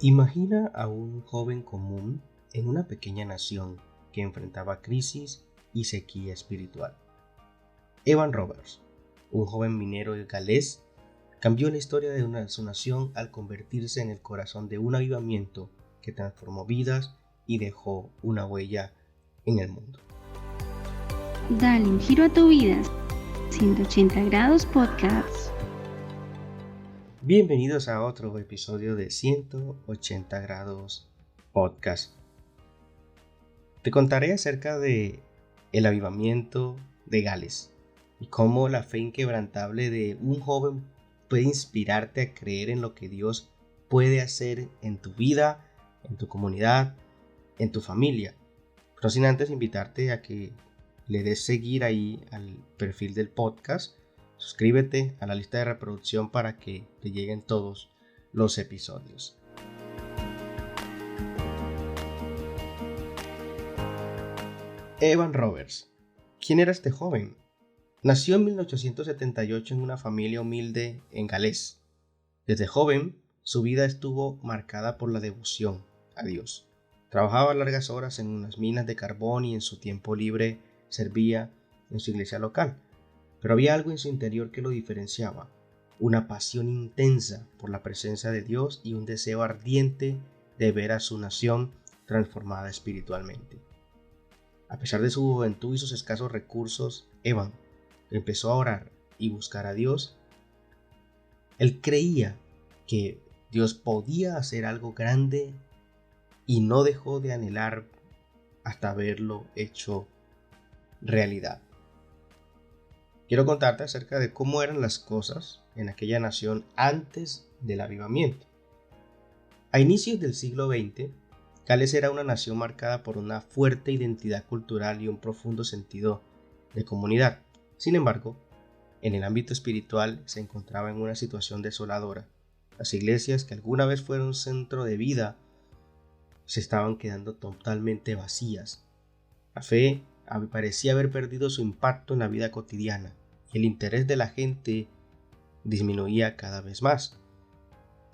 Imagina a un joven común en una pequeña nación que enfrentaba crisis y sequía espiritual. Evan Roberts, un joven minero galés, cambió la historia de su nación al convertirse en el corazón de un avivamiento que transformó vidas y dejó una huella en el mundo. Dale un giro a tu vida. 180 grados Podcast. Bienvenidos a otro episodio de 180 grados Podcast. Te contaré acerca de el avivamiento de Gales y cómo la fe inquebrantable de un joven puede inspirarte a creer en lo que Dios puede hacer en tu vida, en tu comunidad, en tu familia. Pero sin antes invitarte a que le des seguir ahí al perfil del podcast. Suscríbete a la lista de reproducción para que te lleguen todos los episodios. Evan Roberts. ¿Quién era este joven? Nació en 1878 en una familia humilde en Gales. Desde joven, su vida estuvo marcada por la devoción a Dios. Trabajaba largas horas en unas minas de carbón y en su tiempo libre servía en su iglesia local. Pero había algo en su interior que lo diferenciaba, una pasión intensa por la presencia de Dios y un deseo ardiente de ver a su nación transformada espiritualmente. A pesar de su juventud y sus escasos recursos, Evan empezó a orar y buscar a Dios. Él creía que Dios podía hacer algo grande y no dejó de anhelar hasta verlo hecho realidad. Quiero contarte acerca de cómo eran las cosas en aquella nación antes del avivamiento. A inicios del siglo XX, Gales era una nación marcada por una fuerte identidad cultural y un profundo sentido de comunidad. Sin embargo, en el ámbito espiritual se encontraba en una situación desoladora. Las iglesias que alguna vez fueron centro de vida se estaban quedando totalmente vacías. La fe parecía haber perdido su impacto en la vida cotidiana y el interés de la gente disminuía cada vez más.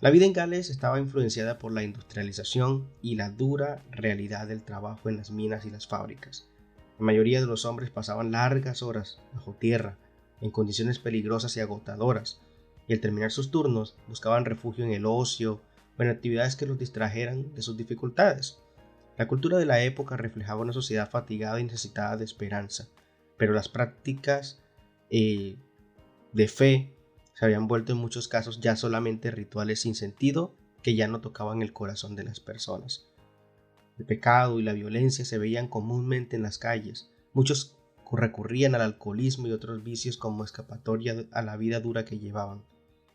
La vida en Gales estaba influenciada por la industrialización y la dura realidad del trabajo en las minas y las fábricas. La mayoría de los hombres pasaban largas horas bajo tierra, en condiciones peligrosas y agotadoras, y al terminar sus turnos buscaban refugio en el ocio o en actividades que los distrajeran de sus dificultades. La cultura de la época reflejaba una sociedad fatigada y necesitada de esperanza, pero las prácticas de fe se habían vuelto en muchos casos ya solamente rituales sin sentido que ya no tocaban el corazón de las personas. El pecado y la violencia se veían comúnmente en las calles. Muchos recurrían al alcoholismo y otros vicios como escapatoria a la vida dura que llevaban.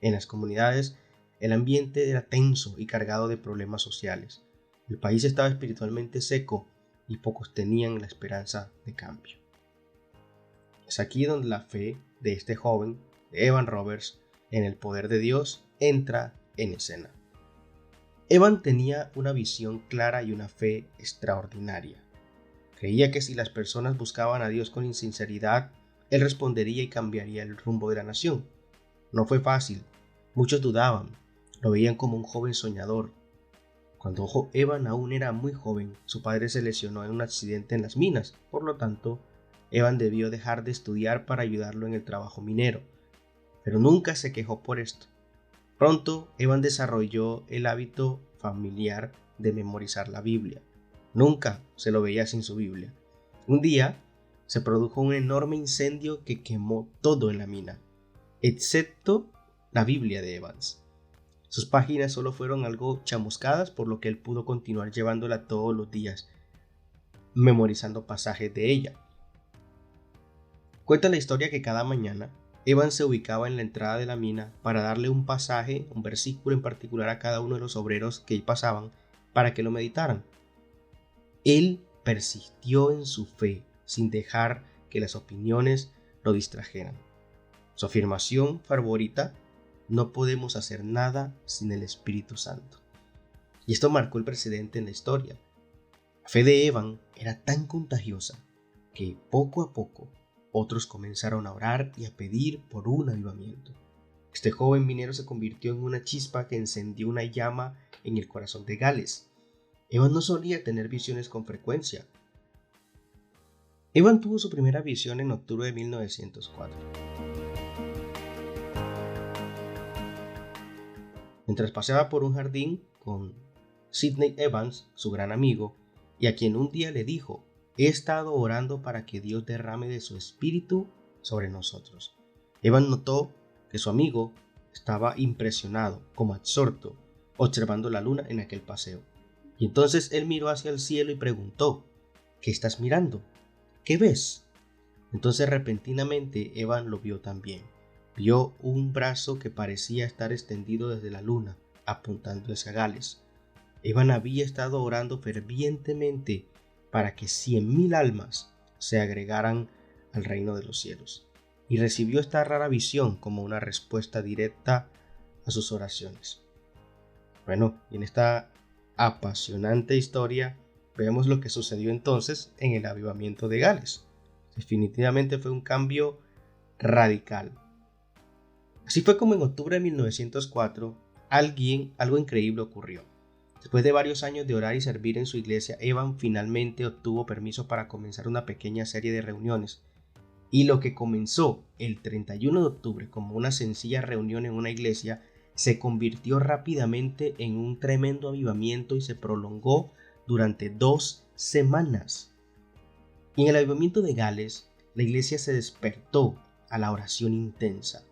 En las comunidades, el ambiente era tenso y cargado de problemas sociales. El país estaba espiritualmente seco y pocos tenían la esperanza de cambio. Es aquí donde la fe de este joven, de Evan Roberts, en el poder de Dios, entra en escena. Evan tenía una visión clara y una fe extraordinaria. Creía que si las personas buscaban a Dios con sinceridad, Él respondería y cambiaría el rumbo de la nación. No fue fácil. Muchos dudaban, lo veían como un joven soñador. Cuando Evan aún era muy joven, su padre se lesionó en un accidente en las minas, por lo tanto, Evan debió dejar de estudiar para ayudarlo en el trabajo minero, pero nunca se quejó por esto. Pronto, Evan desarrolló el hábito familiar de memorizar la Biblia. Nunca se lo veía sin su Biblia. Un día, se produjo un enorme incendio que quemó todo en la mina, excepto la Biblia de Evans. Sus páginas solo fueron algo chamuscadas, por lo que él pudo continuar llevándola todos los días, memorizando pasajes de ella. Cuenta la historia que cada mañana Evan se ubicaba en la entrada de la mina para darle un pasaje, un versículo en particular a cada uno de los obreros que pasaban para que lo meditaran. Él persistió en su fe sin dejar que las opiniones lo distrajeran. Su afirmación favorita: no podemos hacer nada sin el Espíritu Santo. Y esto marcó el precedente en la historia. La fe de Evan era tan contagiosa que poco a poco otros comenzaron a orar y a pedir por un avivamiento. Este joven minero se convirtió en una chispa que encendió una llama en el corazón de Gales. Evan no solía tener visiones con frecuencia. Evan tuvo su primera visión en octubre de 1904. Mientras paseaba por un jardín con Sidney Evans, su gran amigo, y a quien un día le dijo: he estado orando para que Dios derrame de su espíritu sobre nosotros. Evan notó que su amigo estaba impresionado, como absorto, observando la luna en aquel paseo. Y entonces él miró hacia el cielo y preguntó: ¿qué estás mirando? ¿Qué ves? Entonces repentinamente Evan lo vio también. Vio un brazo que parecía estar extendido desde la luna, apuntando hacia Gales. Evan había estado orando fervientemente para que 100,000 almas se agregaran al reino de los cielos, y recibió esta rara visión como una respuesta directa a sus oraciones. Bueno, y en esta apasionante historia vemos lo que sucedió entonces en el avivamiento de Gales. Definitivamente fue un cambio radical. Así fue como en octubre de 1904 algo increíble ocurrió. Después de varios años de orar y servir en su iglesia, Evan finalmente obtuvo permiso para comenzar una pequeña serie de reuniones. Y lo que comenzó el 31 de octubre como una sencilla reunión en una iglesia se convirtió rápidamente en un tremendo avivamiento y se prolongó durante 2 semanas. Y en el avivamiento de Gales, la iglesia se despertó a la oración intensa.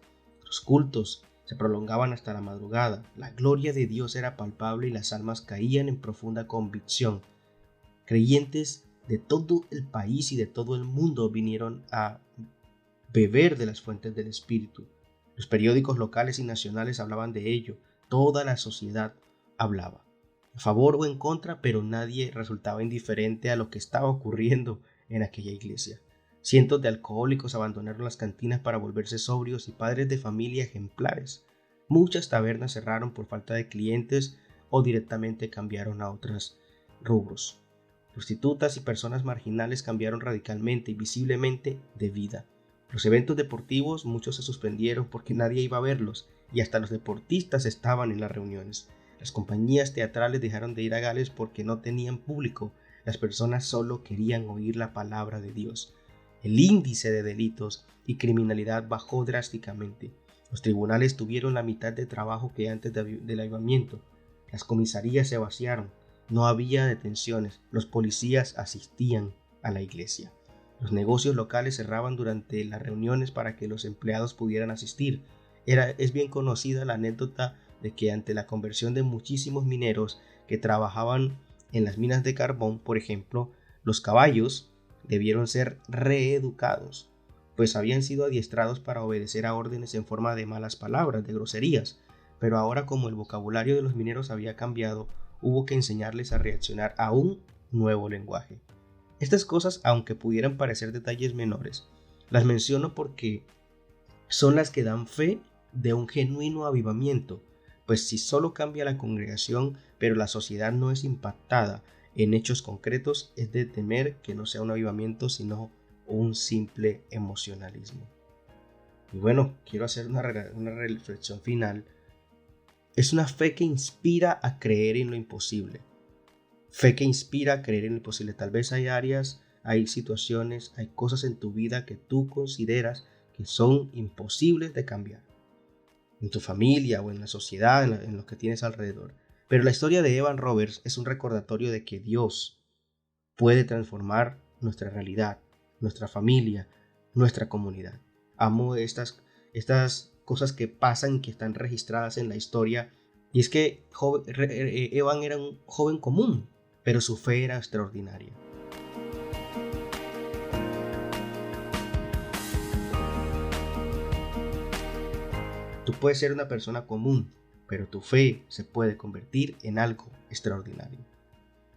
Los cultos se prolongaban hasta la madrugada, la gloria de Dios era palpable y las almas caían en profunda convicción. Creyentes de todo el país y de todo el mundo vinieron a beber de las fuentes del Espíritu. Los periódicos locales y nacionales hablaban de ello, toda la sociedad hablaba, a favor o en contra, pero nadie resultaba indiferente a lo que estaba ocurriendo en aquella iglesia. Cientos de alcohólicos abandonaron las cantinas para volverse sobrios y padres de familia ejemplares. Muchas tabernas cerraron por falta de clientes o directamente cambiaron a otros rubros. Prostitutas y personas marginales cambiaron radicalmente y visiblemente de vida. Los eventos deportivos, muchos se suspendieron porque nadie iba a verlos y hasta los deportistas estaban en las reuniones. Las compañías teatrales dejaron de ir a Gales porque no tenían público. Las personas solo querían oír la palabra de Dios. El índice de delitos y criminalidad bajó drásticamente. Los tribunales tuvieron la mitad de trabajo que antes del avivamiento. Las comisarías se vaciaron. No había detenciones. Los policías asistían a la iglesia. Los negocios locales cerraban durante las reuniones para que los empleados pudieran asistir. Es bien conocida la anécdota de que ante la conversión de muchísimos mineros que trabajaban en las minas de carbón, por ejemplo, los caballos debieron ser reeducados, pues habían sido adiestrados para obedecer a órdenes en forma de malas palabras, de groserías, pero ahora como el vocabulario de los mineros había cambiado, hubo que enseñarles a reaccionar a un nuevo lenguaje. Estas cosas, aunque pudieran parecer detalles menores, las menciono porque son las que dan fe de un genuino avivamiento, pues si solo cambia la congregación, pero la sociedad no es impactada en hechos concretos, es de temer que no sea un avivamiento, sino un simple emocionalismo. Y bueno, quiero hacer una reflexión final. Es una fe que inspira a creer en lo imposible. Fe que inspira a creer en lo imposible. Tal vez hay áreas, hay situaciones, hay cosas en tu vida que tú consideras que son imposibles de cambiar. En tu familia o en la sociedad, en lo que tienes alrededor. Pero la historia de Evan Roberts es un recordatorio de que Dios puede transformar nuestra realidad, nuestra familia, nuestra comunidad. Amo estas cosas que pasan y que están registradas en la historia. Y es que Evan era un joven común, pero su fe era extraordinaria. Tú puedes ser una persona común, pero tu fe se puede convertir en algo extraordinario.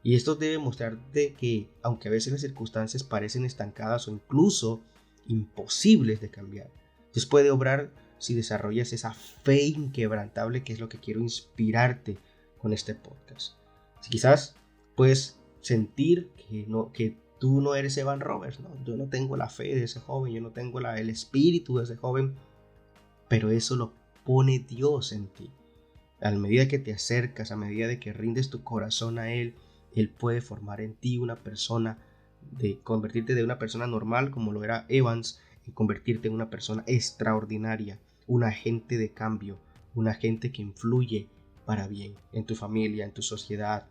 Y esto debe mostrarte que, aunque a veces las circunstancias parecen estancadas o incluso imposibles de cambiar, Dios puede obrar si desarrollas esa fe inquebrantable, que es lo que quiero inspirarte con este podcast. Si quizás puedes sentir que tú no eres Evan Roberts, ¿no? Yo no tengo la fe de ese joven, yo no tengo el espíritu de ese joven, pero eso lo pone Dios en ti. A medida que te acercas, a medida de que rindes tu corazón a Él, Él puede formar en ti una persona, de convertirte de una persona normal como lo era Evans, en convertirte en una persona extraordinaria, un agente de cambio, un agente que influye para bien en tu familia, en tu sociedad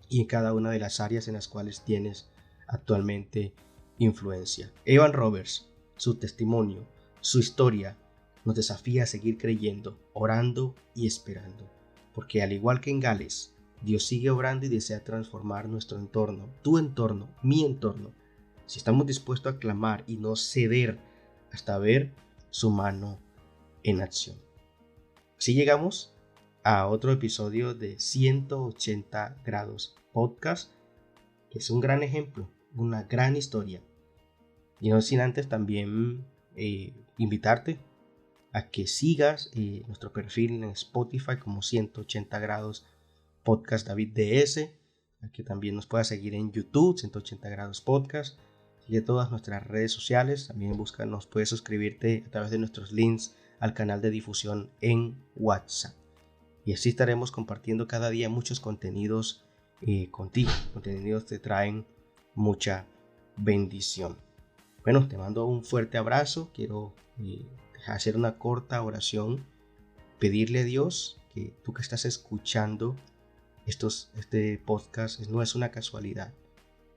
y en cada una de las áreas en las cuales tienes actualmente influencia. Evan Roberts, su testimonio, su historia, nos desafía a seguir creyendo, orando y esperando, porque al igual que en Gales, Dios sigue obrando y desea transformar nuestro entorno, tu entorno, mi entorno, si estamos dispuestos a clamar y no ceder hasta ver su mano en acción. Así llegamos a otro episodio de 180 grados podcast, que es un gran ejemplo, una gran historia. Y no sin antes también invitarte a que sigas nuestro perfil en Spotify como 180 grados podcast David DS, a que también nos puedas seguir en YouTube 180 grados podcast, sigue todas nuestras redes sociales, también nos puedes suscribirte a través de nuestros links al canal de difusión en WhatsApp, y así estaremos compartiendo cada día muchos contenidos contigo, contenidos que traen mucha bendición. Bueno, te mando un fuerte abrazo, quiero hacer una corta oración, pedirle a Dios que tú que estás escuchando este podcast no es una casualidad,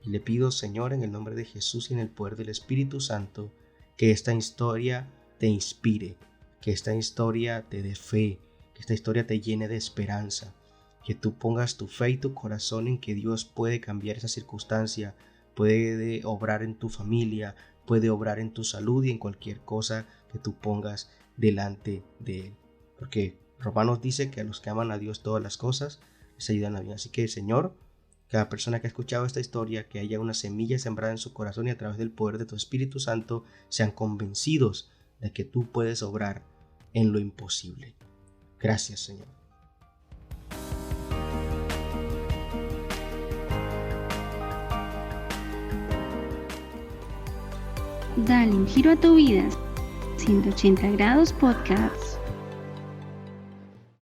y le pido, Señor, en el nombre de Jesús y en el poder del Espíritu Santo, que esta historia te inspire, que esta historia te dé fe, que esta historia te llene de esperanza, que tú pongas tu fe y tu corazón en que Dios puede cambiar esa circunstancia, puede obrar en tu familia, puede obrar en tu salud y en cualquier cosa que tú pongas delante de Él. Porque Romanos dice que a los que aman a Dios todas las cosas les ayudan a bien. Así que, Señor, cada persona que ha escuchado esta historia, que haya una semilla sembrada en su corazón y a través del poder de tu Espíritu Santo sean convencidos de que tú puedes obrar en lo imposible. Gracias, Señor. Dale un giro a tu vida. 180 grados podcast.